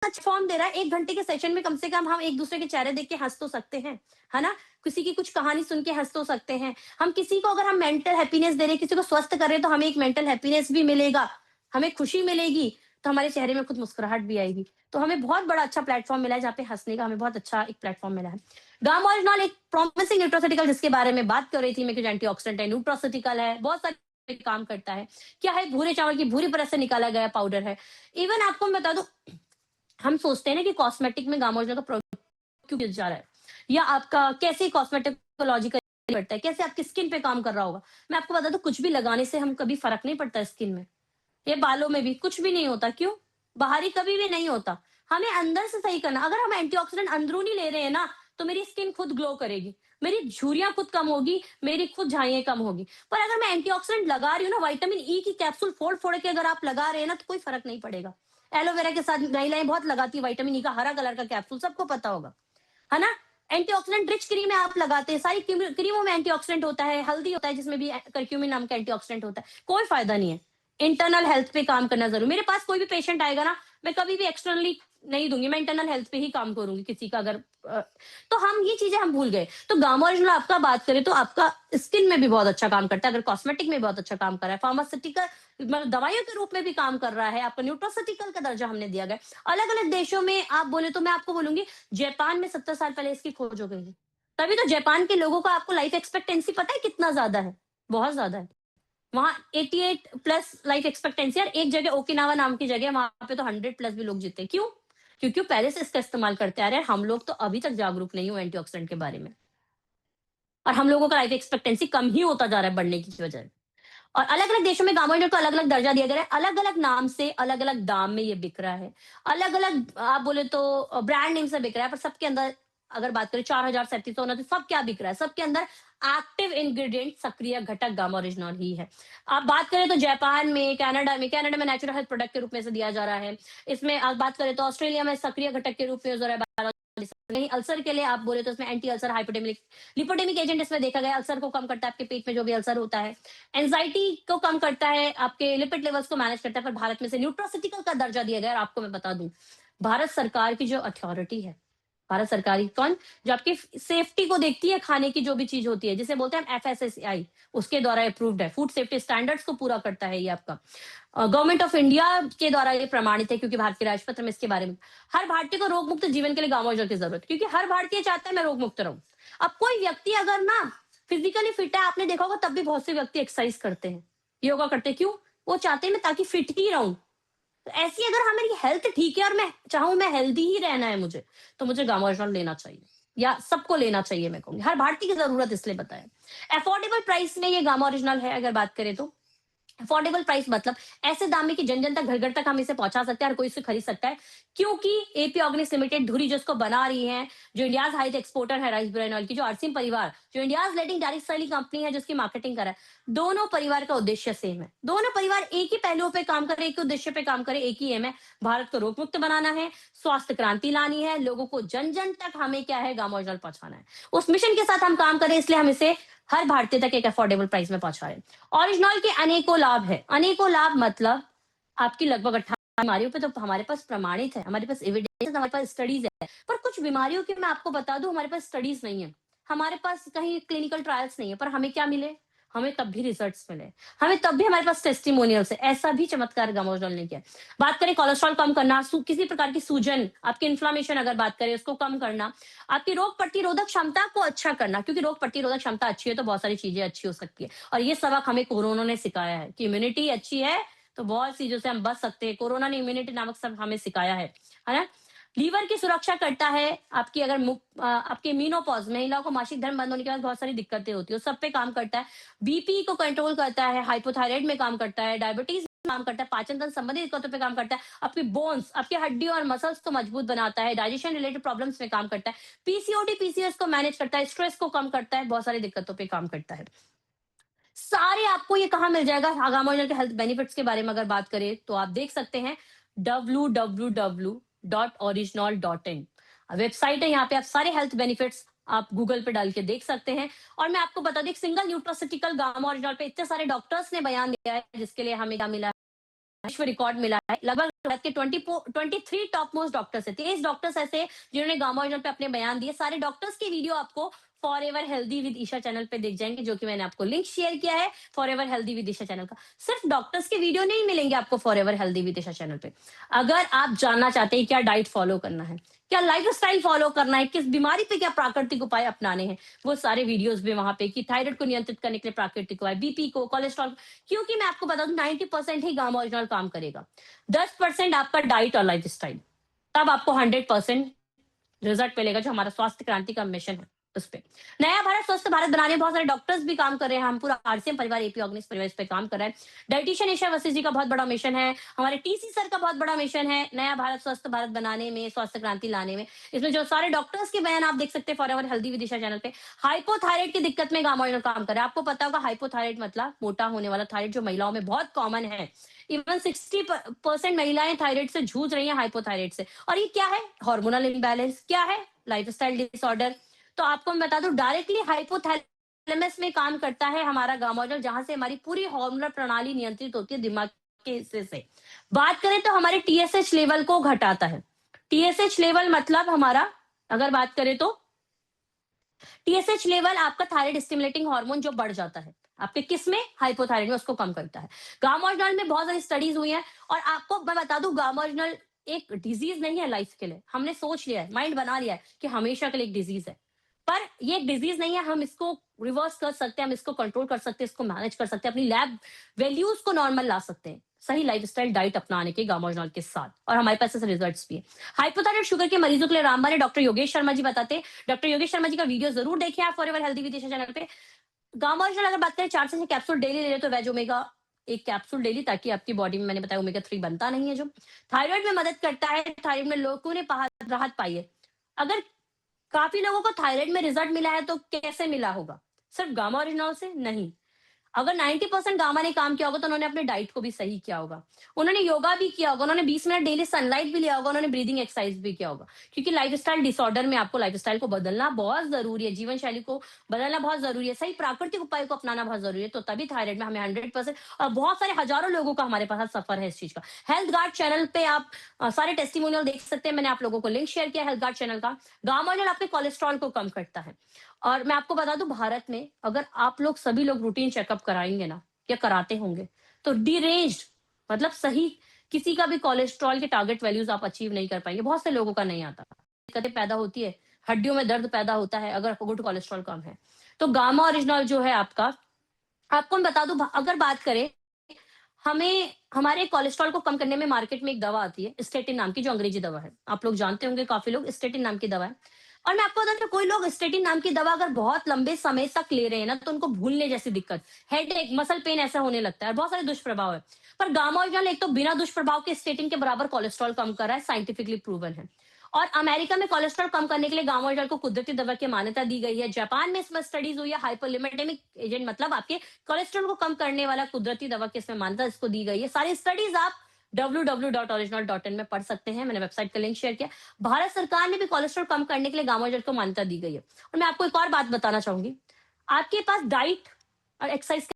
Such form दे रहा है, 1 घंटे के सेशन में कम से कम हम एक दूसरे के चेहरे देख के हँस तो सकते हैं, है ना? किसी की कुछ कहानी सुन के हँस तो सकते हैं। हम किसी को अगर हम मेंटल हैप्पीनेस दे रहे हैं, किसी को स्वस्थ कर रहे हैं, तो हमें एक मेंटल हैप्पीनेस भी मिलेगा, हमें खुशी मिलेगी, तो हमारे चेहरे में खुद मुस्कुराहट भी आएगी। तो हमें बहुत बड़ा अच्छा प्लेटफ़ॉर्म मिला है, जहाँ पे हँसने का हमें बहुत अच्छा एक प्लेटफ़ॉर्म मिला है। गामा-ओरिजिनॉल एक प्रॉमिसिंग न्यूट्रास्यूटिकल जिसके बारे में बात कर रही थी मैं कि जो एंटीऑक्सीडेंट है, न्यूट्रास्यूटिकल है, बहुत सारे काम करता है। क्या है? भूरे चावल की भूरी परत से निकाला गया पाउडर है। इवन आपको मैं बता दूँ, हम सोचते हैं ना कि कॉस्मेटिक में गामा-ओरिजिनल का प्रोडक्ट क्यों गिर जा रहा है, या आपका कैसे कॉस्मेटोलॉजिकल पड़ता है, कैसे आपकी स्किन पे काम कर रहा होगा। मैं आपको बता दूँ, कुछ भी लगाने से हम कभी फ़र्क नहीं पड़ता स्किन में, ये बालों में भी कुछ भी नहीं होता। क्यों? बाहरी कभी भी नहीं होता। हमें अंदर से सही करना। अगर हम एंटीऑक्सीडेंट अंदरूनी ले रहे हैं ना, तो मेरी स्किन खुद ग्लो करेगी, मेरी झुर्रियाँ खुद कम होगी, मेरी खुद झाइयाँ कम होगी। पर अगर मैं एंटीऑक्सीडेंट लगा रही हूँ ना, विटामिन ई की कैप्सूल फोड़-फोड़ के अगर आप लगा रहे हैं ना, तो कोई फ़र्क नहीं पड़ेगा। एलोवेरा के साथ महिलाएँ बहुत लगाती हैं विटामिन ई का हरा कलर का कैप्सूल, सबको पता होगा, है ना? एंटीऑक्सीडेंट रिच क्रीम है, आप लगाते हैं, सारी क्रीमों में एंटीऑक्सीडेंट होता है, हल्दी होता है जिसमें भी करक्यूमिन नाम का एंटीऑक्सीडेंट होता है, कोई फायदा नहीं है। इंटरनल हेल्थ पे काम करना जरूर। मेरे पास कोई भी पेशेंट आएगा ना, मैं कभी भी एक्सटर्नली नहीं दूंगी, मैं इंटरनल हेल्थ पे ही काम करूंगी किसी का अगर तो हम ये चीजें हम भूल गए। तो गामा ओरिजिनल आपका बात करें तो आपका स्किन में भी बहुत अच्छा काम करता है, अगर कॉस्मेटिक में बहुत अच्छा काम कर रहा है, फार्मास्यूटिकल मतलब दवाइयों के रूप में भी काम कर रहा है, आपका न्यूट्रोसिटिकल का दर्जा हमने दिया गया। अलग अलग देशों में आप बोले तो मैं आपको बोलूंगी, जापान में 70 साल पहले इसकी खोज हो गई है। तभी तो जापान के लोगों का आपको लाइफ एक्सपेक्टेंसी पता है कितना ज्यादा है, बहुत ज्यादा है। वहाँ 88 प्लस लाइफ एक्सपेक्टेंसी, और एक जगह ओकिनावा नाम की जगह, वहां पे तो 100 प्लस भी लोग जीते हैं। क्यों? क्योंकि वो पहले से इसका इस्तेमाल करते आ रहे हैं। हम लोग तो अभी तक जागरूक नहीं हुए एंटीऑक्सीडेंट के बारे में, और हम लोगों का लाइफ एक्सपेक्टेंसी कम ही होता जा रहा है बढ़ने की वजह। और अलग अलग देशों में गामा ओरिजिनल को अलग अलग दर्जा दिया गया है, अलग अलग नाम से अलग अलग दाम में ये बिक रहा है। अलग अलग आप बोले तो ब्रांड नेम से बिक रहा है, पर सबके अंदर अगर बात करें 4000 3700 सब क्या बिक रहा है, सबके अंदर एक्टिव इंग्रेडिएंट सक्रिय घटक गामा ओरिजिनल ही है। आप बात करें तो जापान में, कनाडा में नेचुरल हेल्थ प्रोडक्ट के रूप में से दिया जा रहा है। इसमें आप बात करें तो ऑस्ट्रेलिया में सक्रिय घटक के रूप में यूज हो रहा है। नहीं, अल्सर के लिए आप बोले तो इसमें एंटी अल्सर हाइपोडेमिक लिपोडेमिक एजेंट इसमें देखा गया, अल्सर को कम करता है, आपके पेट में जो भी अल्सर होता है। एंजाइटी को कम करता है, आपके लिपिड लेवल्स को मैनेज करता है। पर भारत में से न्यूट्रोसिटिकल का दर्जा दिया गया है। और आपको मैं बता दूं, भारत सरकार की जो अथॉरिटी है, भारत सरकार की कौन, जो आपकी सेफ्टी को देखती है, खाने की जो भी चीज होती है, जिसे बोलते हैं हम एफएसएसआई, उसके द्वारा अप्रूव्ड है, फूड सेफ्टी स्टैंडर्ड्स को पूरा करता है ये आपका। गवर्नमेंट ऑफ इंडिया के द्वारा ये प्रमाणित है, क्योंकि भारत के राजपत्र में इसके बारे में हर भारतीय को रोग मुक्त जीवन के लिए गामा ओरिजिनल की जरूरत है, क्योंकि हर भारतीय चाहता है मैं रोग मुक्त रहूं। अब कोई व्यक्ति अगर ना फिजिकली फिट है, आपने देखा होगा, तब भी बहुत से व्यक्ति एक्सरसाइज करते हैं, योगा करते हैं। क्यों? वो चाहते हैं मैं ताकि फिट ही रहूं। तो ऐसी अगर हाँ मेरी हेल्थ ठीक है और मैं चाहूं मैं हेल्दी ही रहना है मुझे, तो मुझे गामा ओरिजिनल लेना चाहिए, या सबको लेना चाहिए। मैं कहूंगी हर भारतीय की जरूरत इसलिए बताया। अफोर्डेबल प्राइस में ये गामा ओरिजिनल है, अगर बात करें तो अफोर्डेबल प्राइस मतलब ऐसे दाम में कि जन जन तक घर घर तक हम इसे पहुंचा सकते हैं, हर कोई इसे खरीद सकता है। क्योंकि एपी ऑर्गेनिक्स लिमिटेड धुरी जिसको बना रही है, जो इंडियाज हाईएस्ट एक्सपोर्टर है राइस ब्रान ऑयल की, जो अरसिम परिवार जो India's leading direct selling company है जिसकी मार्केटिंग कर रहा है, दोनों परिवार का उद्देश्य सेम है। दोनों परिवार एक ही पहलुओं पे काम कर रहे, एक ही उद्देश्य पे काम करे, एक ही एम है, भारत को रोग मुक्त बनाना है, स्वास्थ्य क्रांति लानी है, लोगों को जन जन तक हमें क्या है गामा ओरिजिनल पहुंचाना है। उस मिशन के साथ हम काम करें, इसलिए हम इसे हर भारतीय तक एक अफोर्डेबल प्राइस में पहुंचा रहे हैं। ओरिजिनल के अनेकों लाभ है। अनेकों लाभ मतलब आपकी लगभग 18 बीमारियों पे तो हमारे पास प्रमाणित है, हमारे पास एविडेंस, हमारे पास स्टडीज है। पर कुछ बीमारियों की मैं आपको बता दूं, हमारे पास स्टडीज नहीं है, हमारे पास कहीं क्लिनिकल ट्रायल्स नहीं है, पर हमें क्या मिले, हमें तब भी रिजल्ट्स मिले, हमें तब भी हमारे पास टेस्टिमोनियल्स है। ऐसा भी चमत्कार गामा ओरिजिनल ने किया। बात करें कोलेस्ट्रॉल कम करना, किसी प्रकार की सूजन, आपकी इन्फ्लामेशन अगर बात करें उसको कम करना, आपकी रोग प्रतिरोधक क्षमता को अच्छा करना, क्योंकि रोग प्रतिरोधक क्षमता अच्छी है तो बहुत सारी चीजें अच्छी हो सकती है। और ये सबक हमें कोरोना ने सिखाया है कि इम्यूनिटी अच्छी है तो बहुत चीजों से हम बच सकते हैं। कोरोना ने इम्यूनिटी नामक सब हमें सिखाया है ना। लीवर की सुरक्षा करता है, आपकी अगर आपके मीनोपॉज, महिलाओं को मासिक धर्म बंद होने के बाद बहुत सारी दिक्कतें होती है, सब पे काम करता है। बीपी को कंट्रोल करता है, हाइपोथायराइड में काम करता है, डायबिटीज में काम करता है, पाचन तंत्र संबंधी दिक्कतों पे काम करता है, आपकी बोन्स, आपकी हड्डी और मसल्स को मजबूत बनाता है, डाइजेशन रिलेटेड प्रॉब्लम्स में काम करता है, पीसीओडी पीसीएस को मैनेज करता है, स्ट्रेस को कम करता है, बहुत सारी दिक्कतों पे काम करता है। सारे आपको ये कहाँ मिल जाएगा, गामा ओरिजिनल के हेल्थ बेनिफिट्स के बारे में अगर बात करें तो आप देख सकते हैं www.original.in वेबसाइट है, यहाँ पे आप सारे हेल्थ बेनिफिट्स आप गूगल पे डाल के देख सकते हैं। और मैं आपको बता दूं, सिंगल न्यूट्रोसिटिकल गामा ओरिजिनल पे इतने सारे डॉक्टर्स ने बयान दिया है, जिसके लिए हमें क्या मिला विश्व रिकॉर्ड मिला है। लगभग भारत के 23 टॉप मोस्ट डॉक्टर्स है, 23 डॉक्टर्स ऐसे जिन्होंने गामा ओरिजिनल पे अपने बयान दिए। सारे डॉक्टर्स की वीडियो आपको forever healthy with Isha channel पे दिख जाएंगे, जो कि मैंने आपको लिंक शेयर किया है forever healthy with Isha channel का। सिर्फ डॉक्टर्स की वीडियो नहीं मिलेंगे आपको forever healthy with Isha channel पे। अगर आप जानना चाहते हैं क्या डाइट फॉलो करना है, क्या लाइफ स्टाइल फॉलो करना है, किस बीमारी पे क्या प्राकृतिक उपाय अपनाने हैं, वो सारे वीडियोस भी वहां पे, कि थायराइड को नियंत्रित करने के लिए प्राकृतिक उपाय, बीपी को, कोलेस्ट्रॉल, क्योंकि मैं आपको बता दूं 90% ही गामा ओरिजिनल काम करेगा। 10% आपका डाइट और लाइफ स्टाइल, तब आपको 100% रिजल्ट मिलेगा, जो हमारा स्वास्थ्य क्रांति का मिशन है उस पे। नया भारत स्वस्थ भारत बनाने में बहुत सारे डॉक्टर्स भी काम कर रहे हैं। हम पूरा आरसीएम परिवार, एपी ऑर्गेनिक्स परिवार इस पे काम कर रहा है। डाइटिशियन ईशा वशिष्ठ जी का बहुत बड़ा मिशन है, हमारे टीसी सर का बहुत बड़ा मिशन है नया भारत स्वस्थ भारत बनाने में, स्वास्थ्य क्रांति लाने में। इसमें जो सारे डॉक्टर्स के बयान आप देख सकते हैं forever healthy with Isha channel पे। हाइपोथायराइड की दिक्कत में गामा ओरिजिनल काम कर रहा है। आपको पता होगा हाइपोथायराइड मतलब मोटा होने वाला थायराइड, जो महिलाओं में बहुत कॉमन है। इवन 60% महिलाएं थायराइड से जूझ रही हैं, हाइपोथायराइड से। और ये क्या है? Hormonal imbalance. क्या है? Lifestyle disorder. तो आपको मैं बता दूं डायरेक्टली हाइपोथैलेमस में काम करता है हमारा गामा ओरिजिनल, जहां से हमारी पूरी हार्मोनल प्रणाली नियंत्रित होती है दिमाग के हिस्से से। बात करें तो हमारे टीएसएच लेवल को घटाता है। टीएसएच लेवल मतलब हमारा, अगर बात करें तो टीएसएच लेवल आपका थायराइड स्टिमुलेटिंग हार्मोन जो बढ़ जाता है आपके किस में, हाइपोथायराइड में, उसको कम करता है। गामा ओरिजिनल में बहुत सारी स्टडीज हुई हैं। और आपको मैं बता दूं गामा ओरिजिनल एक डिजीज नहीं है लाइफ के लिए। हमने सोच लिया है, माइंड बना लिया है कि हमेशा के लिए एक डिजीज है, पर ये एक डिजीज नहीं है। हम इसको रिवर्स कर सकते हैं, हम इसको कंट्रोल कर सकते हैं, इसको मैनेज कर सकते हैं, अपनी लैब वैल्यूज को नॉर्मल ला सकते हैं सही लाइफस्टाइल डाइट अपनाने के गामा ओरिजिनल के साथ। और हमारे पास ऐसे रिजल्ट्स भी है। हाइपोथायराइड शुगर के मरीजों के लिए रामबन है, डॉक्टर योगेश शर्मा जी बताते हैं। डॉक्टर योगेश शर्मा जी का वीडियो जरूर देखें आप forever healthy with Isha channel पे। गामा ओरिजिनल अगर बात करें 4 से 6 कैप्सूल डेली ले रहे तो वेज ओमेगा एक कैप्सूल डेली, ताकि आपकी बॉडी में, मैंने बताया, ओमेगा 3 बनता नहीं है, जो थायराइड में मदद करता है। थायराइड में लोगों ने राहत पाई है। अगर काफी लोगों को थायराइड में रिजल्ट मिला है तो कैसे मिला होगा? सिर्फ गामा ओरिजिनल से नहीं। अगर 90% गामा ने काम किया होगा तो उन्होंने अपने डाइट को भी सही किया होगा, उन्होंने योगा भी किया होगा, उन्होंने 20 मिनट डेली सनलाइट भी लिया होगा, उन्होंने ब्रीदिंग एक्सरसाइज भी किया होगा। क्योंकि लाइफस्टाइल डिसऑर्डर में आपको लाइफस्टाइल को बदलना बहुत जरूरी है, जीवन शैली को बदलना बहुत जरूरी है, सही प्राकृतिक उपाय को अपनाना बहुत जरूरी है। तो तभी थायराइड में हमें 100%, और बहुत सारे हजारों लोगों का हमारे पास सफर है इस चीज का। हेल्थ गार्ड चैनल पे आप सारे टेस्टिमोनियल देख सकते हैं। मैंने आप लोगों को लिंक शेयर किया हेल्थ गार्ड चैनल का। गामा ओरिजिनल आपके कोलेस्ट्रॉल को कम करता है। और मैं आपको बता दूं भारत में अगर आप लोग सभी लोग रूटीन चेकअप कराएंगे ना, या कराते होंगे, तो डिरेंज्ड मतलब सही किसी का भी कोलेस्ट्रॉल के टारगेट वैल्यूज आप अचीव नहीं कर पाएंगे। बहुत से लोगों का नहीं आता, दिक्कतें पैदा होती है, हड्डियों में दर्द पैदा होता है अगर गुड कोलेस्ट्रॉल कम है। तो गामा ओरिजिनल जो है आपका, आपको मैं बता दूं, अगर बात करें, हमें हमारे कोलेस्ट्रॉल को कम करने में मार्केट में एक दवा आती है स्टेटिन नाम की, जो अंग्रेजी दवा है, आप लोग जानते होंगे, काफी लोग, स्टेटिन नाम की दवा है। और मैं आपको बता दूं, कोई लोग स्टेटिन नाम की दवा अगर बहुत लंबे समय तक ले रहे हैं ना, तो उनको भूलने जैसी दिक्कत, हेडेक, मसल पेन ऐसा होने लगता है, और बहुत सारे दुष्प्रभाव है। पर गामा ओरिजिनल एक तो बिना दुष्प्रभाव के स्टेटिन के बराबर कोलेस्ट्रॉल कम कर रहा है, साइंटिफिकली प्रूवन है। और अमेरिका में कोलेस्ट्रॉल कम करने के लिए गामा ओरिजिनल को कुदरती दवा की मान्यता दी गई है। जापान में इसमें स्टडीज हुई है, हाइपोलिमिडेमिक एजेंट मतलब आपके कोलेस्ट्रॉल को कम करने वाला कुदरती दवा की इसमें मान्यता इसको दी गई है। सारी स्टडीज आप www.original.in में पढ़ सकते हैं, मैंने वेबसाइट का लिंक शेयर किया। भारत सरकार ने भी कोलेस्ट्रॉल कम करने के लिए गामा ओरिजिनल को मान्यता दी गई है। और मैं आपको एक और बात बताना चाहूंगी, आपके पास डाइट और एक्सरसाइज